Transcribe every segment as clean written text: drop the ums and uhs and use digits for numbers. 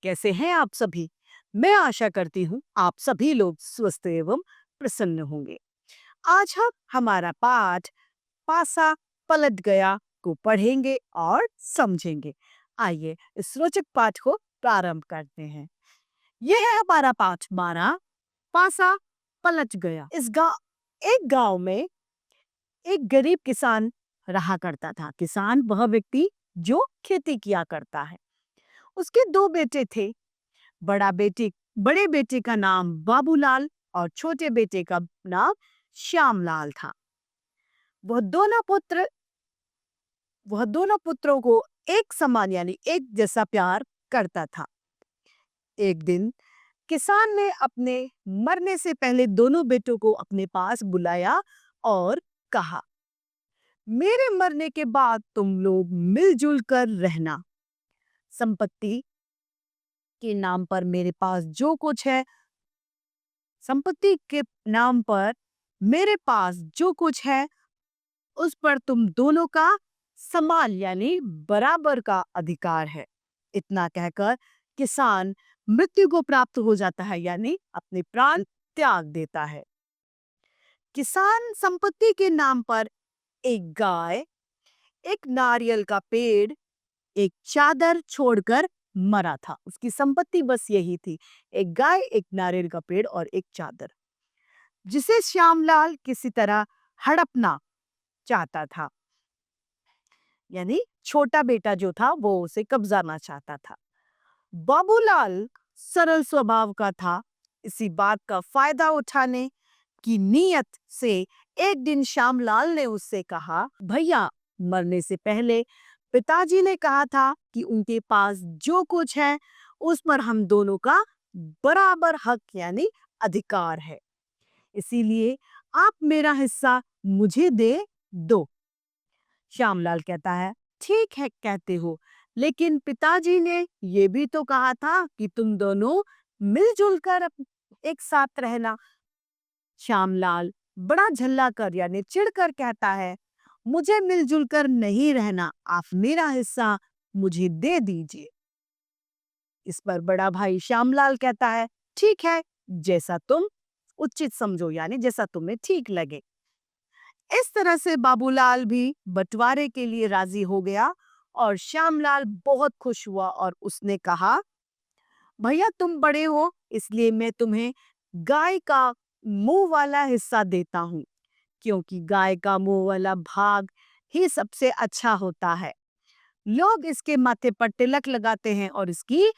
कैसे हैं आप सभी? मैं आशा करती हूँ आप सभी लोग स्वस्थ एवं प्रसन्न होंगे। आज हम हमारा पाठ पासा पलट गया को पढ़ेंगे और समझेंगे। आइए इस रोचक पाठ को प्रारंभ करते हैं। यह है हमारा पाठ 12 पासा पलट गया। एक गांव में एक गरीब किसान रहा करता था। किसान वह व्यक्ति जो खेती किया करता है। उसके दो बेटे थे। बड़ा बेटे बड़े बेटे का नाम बाबूलाल और छोटे बेटे का नाम श्यामलाल था। वह दोनों पुत्र वह दोनों पुत्रों को एक समान यानी एक जैसा प्यार करता था। एक दिन किसान ने अपने मरने से पहले दोनों बेटों को अपने पास बुलाया और कहा, मेरे मरने के बाद तुम लोग मिलजुल कर रहना। संपत्ति के नाम पर मेरे पास जो कुछ है संपत्ति के नाम पर मेरे पास जो कुछ है उस पर तुम दोनों का समान यानी बराबर का अधिकार है। इतना कहकर किसान मृत्यु को प्राप्त हो जाता है यानी अपने प्राण त्याग देता है। किसान संपत्ति के नाम पर एक गाय, एक नारियल का पेड़, एक चादर छोड़कर मरा था। उसकी संपत्ति बस यही थी, एक गाय, एक नारियल का पेड़ और एक चादर, जिसे श्यामलाल किसी तरह हड़पना चाहता था। यानी छोटा बेटा जो था वो उसे कब्जाना चाहता था। बाबूलाल सरल स्वभाव का था। इसी बात का फायदा उठाने की नीयत से एक दिन श्यामलाल ने उससे कहा, भैया, मरने से पहले पिताजी ने कहा था कि उनके पास जो कुछ है उस पर हम दोनों का बराबर हक यानी अधिकार है। इसीलिए आप मेरा हिस्सा मुझे दे दो। श्यामलाल कहता है, ठीक है कहते हो, लेकिन पिताजी ने ये भी तो कहा था कि तुम दोनों मिलजुल कर एक साथ रहना। श्यामलाल बड़ा झल्ला कर यानी चिढ़कर कहता है, मुझे मिलजुल कर नहीं रहना, आप मेरा हिस्सा मुझे दे दीजिए। इस पर बड़ा भाई श्यामलाल कहता है, ठीक है, जैसा तुम उचित समझो यानी जैसा तुम्हें ठीक लगे। इस तरह से बाबूलाल भी बंटवारे के लिए राजी हो गया और श्यामलाल बहुत खुश हुआ और उसने कहा, भैया तुम बड़े हो इसलिए मैं तुम्हें गाय का मुंह वाला हिस्सा देता हूँ, क्योंकि गाय का मुंह वाला भाग ही सबसे अच्छा होता है। लोग इसके माथे पर तिलक लगाते हैं और इसकी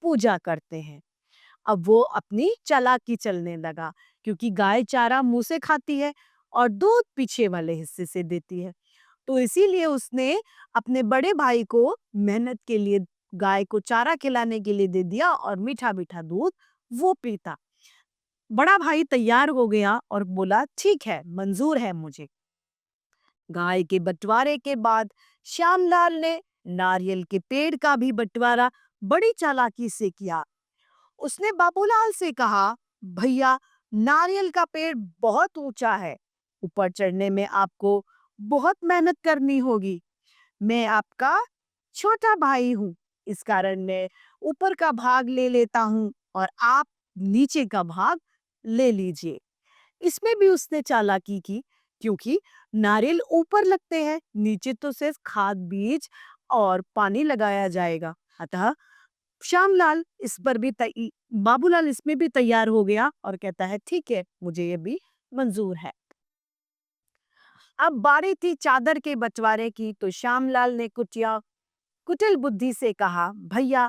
पूजा करते हैं। अब वो अपनी चालाकी चलने लगा, क्योंकि गाय चारा मुंह से खाती है और दूध पीछे वाले हिस्से से देती है। तो इसीलिए उसने अपने बड़े भाई को मेहनत के लिए गाय को चारा खिलाने के लिए दे दिया और मीठा मीठा दूध वो पीता। बड़ा भाई तैयार हो गया और बोला, ठीक है, मंजूर है मुझे। गाय के बंटवारे के बाद श्यामलाल ने नारियल के पेड़ का भी बंटवारा बड़ी चालाकी से किया। उसने बाबूलाल से कहा, भैया, नारियल का पेड़ बहुत ऊंचा है, ऊपर चढ़ने में आपको बहुत मेहनत करनी होगी। मैं आपका छोटा भाई हूँ, इस कारण मैं ऊपर का भाग ले लेता हूँ और आप नीचे का भाग ले लीजिए। इसमें भी उसने चालाकी की, क्योंकि नारियल ऊपर लगते हैं, नीचे तो सिर्फ खाद बीज और पानी लगाया जाएगा। अतः श्यामलाल इस पर भी बाबूलाल इसमें भी तैयार हो गया और कहता है, ठीक है, मुझे ये भी मंजूर है। अब बारी थी चादर के बंटवारे की, तो श्यामलाल ने कुटिल बुद्धि से कहा, भैया,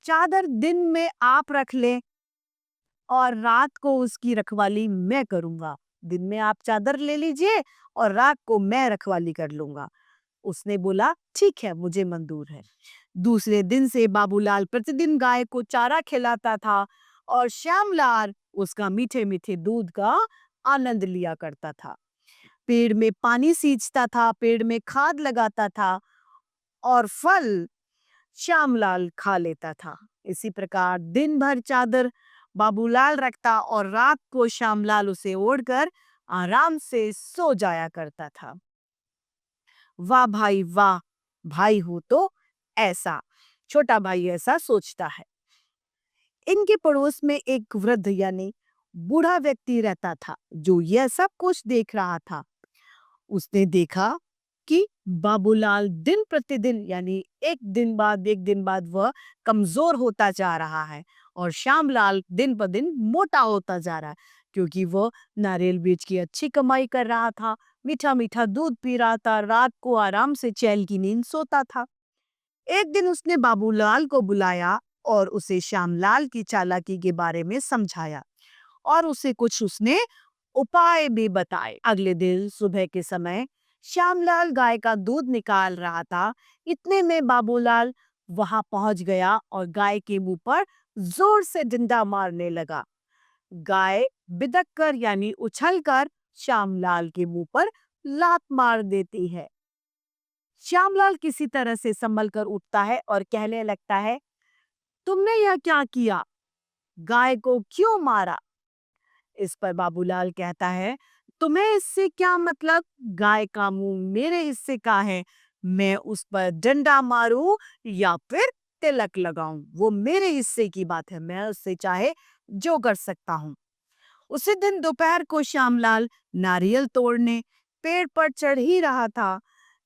चादर दिन में आप रख लें और रात को उसकी रखवाली मैं करूंगा। दिन में आप चादर ले लीजिए और रात को मैं रखवाली कर लूंगा। उसने बोला, ठीक है, मुझे मंजूर है। दूसरे दिन से बाबूलाल प्रतिदिन गाय को चारा खिलाता था और श्यामलाल उसका मीठे मीठे दूध का आनंद लिया करता था। पेड़ में पानी सींचता था, पेड़ में खाद लगाता था और फल श्यामलाल खा लेता था। इसी प्रकार दिन भर चादर बाबूलाल रखता और रात को श्यामलाल उसे ओढ़कर आराम से सो जाया करता था। वाह भाई वाह, भाई हो तो ऐसा। छोटा भाई ऐसा सोचता है। इनके पड़ोस में एक वृद्ध यानी बूढ़ा व्यक्ति रहता था जो यह सब कुछ देख रहा था। उसने देखा कि बाबूलाल दिन प्रतिदिन यानी एक दिन बाद वह कमजोर होता जा रहा है और श्यामलाल दिन ब दिन मोटा होता जा रहा है, क्योंकि वह नारियल बेच के अच्छी कमाई कर रहा था, मीठा मीठा दूध पी रहा था, रात को आराम से चैन की नींद सोता था। एक दिन उसने बाबूलाल को बुलाया और उसे श्यामलाल की चालाकी के बारे में समझाया और उसे कुछ उसने उपाय भी बताए। अगले दिन सुबह के समय श्यामलाल गाय का दूध निकाल रहा था। इतने में बाबूलाल वहां पहुंच गया और गाय के मुंह पर जोर से डंडा मारने लगा। गाय बिदक कर यानी उछल कर श्यामलाल के मुंह पर लात मार देती है। श्यामलाल किसी तरह से संभल कर उठता है और कहने लगता है, तुमने यह क्या किया? गाय को क्यों मारा? इस पर बाबूलाल कहता है, तुम्हें इससे क्या मतलब? गाय का मुंह मेरे हिस्से का है। मैं उस पर डंडा मारूं या फिर तिलक लगाऊं, वो मेरे हिस्से की बात है। मैं उससे चाहे जो कर सकता हूं। उसी दिन दोपहर को श्यामलाल नारियल तोड़ने पेड़ पर चढ़ ही रहा था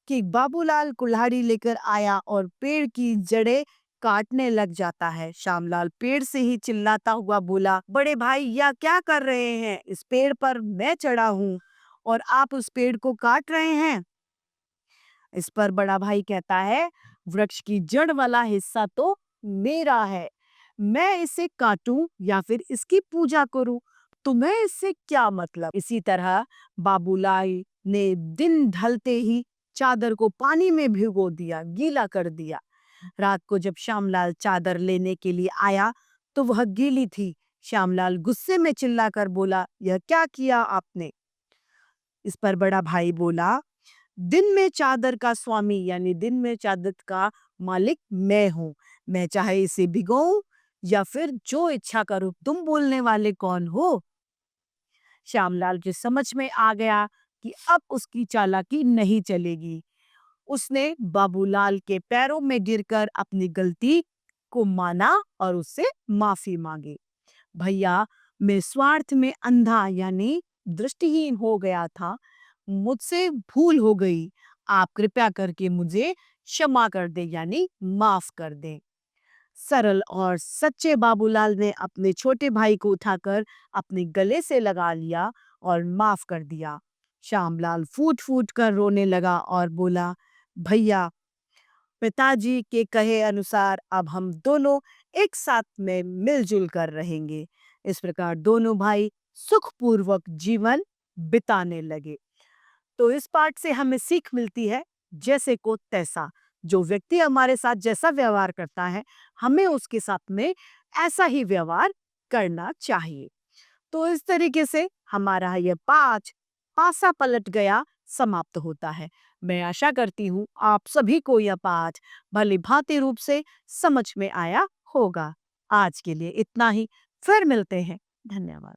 कि बाबूलाल कुल्हाड़ी लेकर आया और पेड़ की जड़ें काटने लग जाता है। श्यामलाल पेड़ से ही चिल्लाता हुआ बोला, बड़े भाई यह क्या कर रहे हैं? इस पेड़ पर मैं चढ़ा हूँ और आप उस पेड़ को काट रहे हैं। इस पर बड़ा भाई कहता है, वृक्ष की जड़ वाला हिस्सा तो मेरा है। मैं इसे काटूं या फिर इसकी पूजा करूं, तुम्हें इससे क्या मतलब? इसी तरह बाबूलाल ने दिन ढलते ही चादर को पानी में भिगो दिया, गीला कर दिया। रात को जब श्यामलाल चादर लेने के लिए आया तो वह गीली थी। श्यामलाल गुस्से में चिल्लाकर बोला, यह क्या किया आपने? इस पर बड़ा भाई बोला, दिन में चादर का स्वामी यानी दिन में चादर का मालिक मैं हूँ। मैं चाहे इसे भिगोऊं या फिर जो इच्छा करूं। तुम बोलने वाले कौन हो? श्यामलाल के समझ में आ गया कि अब उसकी चालाकी नहीं चलेगी। उसने बाबूलाल के पैरों में गिरकर अपनी गलती को माना और उससे माफी मांगी। भैया, मैं स्वार्थ में अंधा यानी दृष्टिहीन हो गया था। मुझसे भूल हो गई। आप कृपया करके मुझे क्षमा कर दे यानी माफ कर दे। सरल और सच्चे बाबूलाल ने अपने छोटे भाई को उठाकर अपने गले से लगा लिया और माफ कर दिया। श्यामलाल फूट फूट कर रोने लगा और बोला, भैया, पिताजी के कहे अनुसार अब हम दोनों एक साथ में मिलजुल कर रहेंगे। इस प्रकार दोनों भाई सुखपूर्वक जीवन बिताने लगे। तो इस पाठ से हमें सीख मिलती है, जैसे को तैसा। जो व्यक्ति हमारे साथ जैसा व्यवहार करता है, हमें उसके साथ में ऐसा ही व्यवहार करना चाहिए। तो इस तरीके से हमारा ये पाठ पासा पलट गया समाप्त होता है। मैं आशा करती हूँ आप सभी को यह पाठ भली भांति रूप से समझ में आया होगा। आज के लिए इतना ही। फिर मिलते हैं। धन्यवाद।